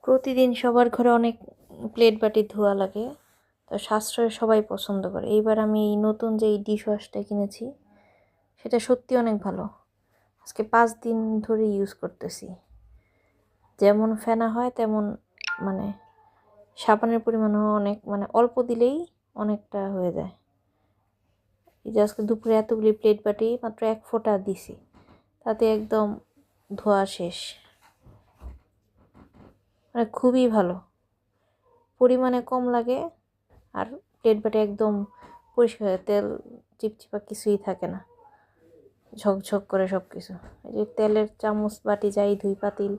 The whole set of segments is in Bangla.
প্রতিদিন সবার ঘরে অনেক প্লেট বাটি ধোয়া লাগে, তো সাশ্রয় সবাই পছন্দ করে। এইবার আমি এই নতুন যে এই ডিশ ওয়াশটা কিনেছি সেটা সত্যি অনেক ভালো। আজকে 5 দিন ধরে ইউজ করতেছি। যেমন ফেনা হয় তেমন মানে সাবানের পরিমাণও অনেক, মানে অল্প দিলেই অনেকটা হয়ে যায়। এই যে আজকে দুপুরে এতগুলি প্লেট বাটি মাত্র 1 ফোঁটা দিছি, তাতে একদম ধোয়া শেষ। মানে খুবই ভালো, পরিমাণে কম লাগে, আর প্লেট বাটি একদম পরিষ্কার, তেল চিপচিপা কিছুই থাকে না, ঝকঝক করে সব কিছু। এই যে তেলের চামচ বাটি যাই ধুই, পাতিল,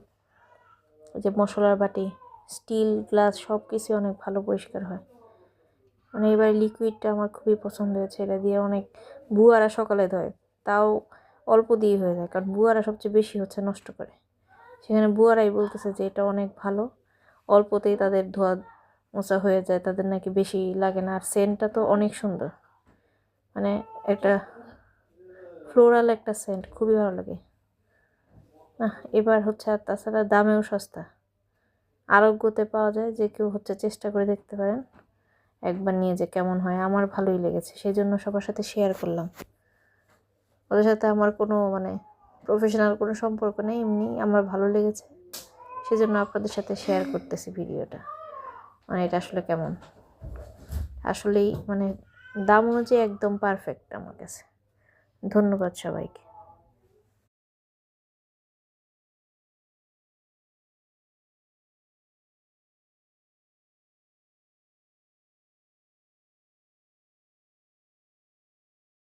এই যে মশলার বাটি, স্টিল গ্লাস সব কিছু অনেক ভালো পরিষ্কার হয়। মানে এবার লিকুইডটা আমার খুবই পছন্দ হয়েছে। এটা দিয়ে অনেক বুয়ারা সকালে ধোয়, তাও অল্প দিয়ে হয়ে যায়, কারণ বুয়ারা সবচেয়ে বেশি হচ্ছে নষ্ট করে। সেখানে বুয়ারাই বলতেছে যে এটা অনেক ভালো, অল্পতেই তাদের ধোয়া মোছা হয়ে যায়, তাদের নাকি বেশি লাগে না। আর সেন্টটা তো অনেক সুন্দর, মানে একটা ফ্লোরাল একটা সেন্ট, খুবই ভালো লাগে না এবার হচ্ছে। আর তাছাড়া দামেও সস্তা, আরোগ্যতে পাওয়া যায়। যে কেউ হচ্ছে চেষ্টা করে দেখতে পারেন একবার নিয়ে, যে কেমন হয়। আমার ভালোই লেগেছে, সেই জন্য সবার সাথে শেয়ার করলাম। ওদের সাথে আমার কোনো মানে প্রফেশনাল কোনো সম্পর্ক নেই, এমনি আমার ভালো লেগেছে, সেজন্য আপনাদের সাথে শেয়ার করতেছি ভিডিওটা। মানে এটা আসলে কেমন, আসলেই মানে দাম অনুযায়ী একদম পারফেক্ট আমার কাছে। ধন্যবাদ সবাইকে।